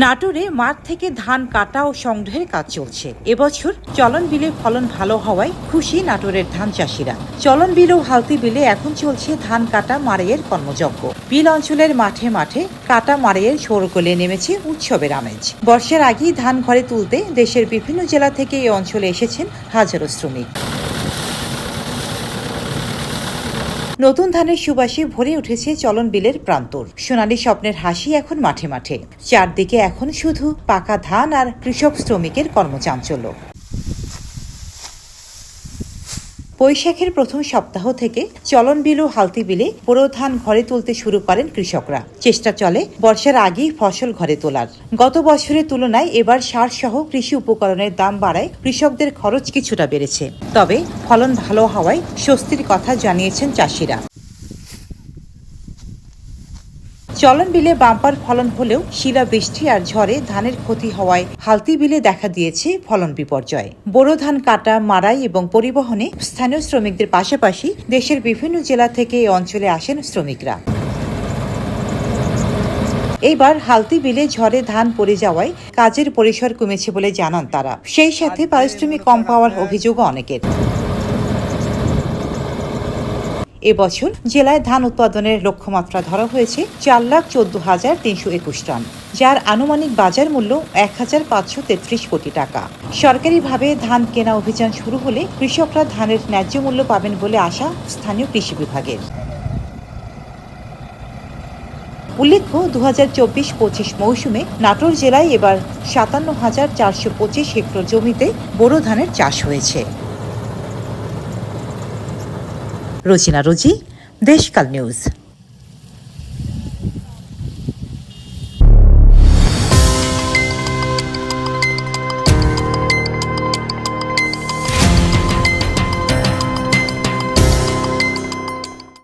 নাটোরে মাঠ থেকে ধান কাটা ও সংগ্রহের কাজ চলছে। এবছর চলন বিলে ফলন ভালো হওয়ায় খুশি নাটোরের ধান চাষিরা। চলন বিল ও হালতি বিলে এখন চলছে ধান কাটা মাড়াইয়ের কর্মযজ্ঞ। বিল অঞ্চলের মাঠে মাঠে কাটা মাড়াইয়ের শোরগোলে নেমেছে উৎসবের আমেজ। বর্ষার আগেই ধান ঘরে তুলতে দেশের বিভিন্ন জেলা থেকে এই অঞ্চলে এসেছেন হাজারো শ্রমিক। নতুন ধানের সুবাসে ভরে উঠেছে চলন বিলের প্রান্তর। সোনালী স্বপ্নের হাসি এখন মাঠে মাঠে। চারদিকে এখন শুধু পাকা ধান আর কৃষক শ্রমিকের কর্মচাঞ্চল্য। বৈশাখের প্রথম সপ্তাহ থেকে চলন বিল ও হালতি বিলে বোরো ধান ঘরে তুলতে শুরু করেন কৃষকরা। চেষ্টা চলে বর্ষার আগেই ফসল ঘরে তোলার। গত বছরের তুলনায় এবার সার সহ কৃষি উপকরণের দাম বাড়ায় কৃষকদের খরচ কিছুটা বেড়েছে। তবে ফলন ভালো হওয়ায় স্বস্তির কথা জানিয়েছেন চাষিরা। চলন বিলে বাম্পার ফলন হলেও শিলা বৃষ্টি আর ঝড়ে ধানের ক্ষতি হওয়ায় হালতি বিলে দেখা দিয়েছে ফলন বিপর্যয়। বোরো ধান কাটা, মাড়াই এবং পরিবহনে স্থানীয় শ্রমিকদের পাশাপাশি দেশের বিভিন্ন জেলা থেকে এই অঞ্চলে আসেন শ্রমিকরা। এইবার হালতি বিলে ঝড়ে ধান পড়ে যাওয়ায় কাজের পরিসর কমেছে বলে জানান তারা। সেই সাথে পারিশ্রমিক কম পাওয়ার অভিযোগও অনেকের। এবছর জেলায় ধান উৎপাদনের লক্ষ্যমাত্রা ধরা হয়েছে 4,14,321 টন, যার আনুমানিক বাজার মূল্য 1,533 কোটি টাকা। সরকারিভাবে ধান কেনা অভিযান শুরু হলে কৃষকরা ধানের ন্যায্য মূল্য পাবেন বলে আশা স্থানীয় কৃষি বিভাগের। উল্লেখ্য, 2024-25 মৌসুমে নাটোর জেলায় এবার 57,425 হেক্টর জমিতে বোরো ধানের চাষ হয়েছে। রোজিনা রোজি, দেশকাল নিউজ।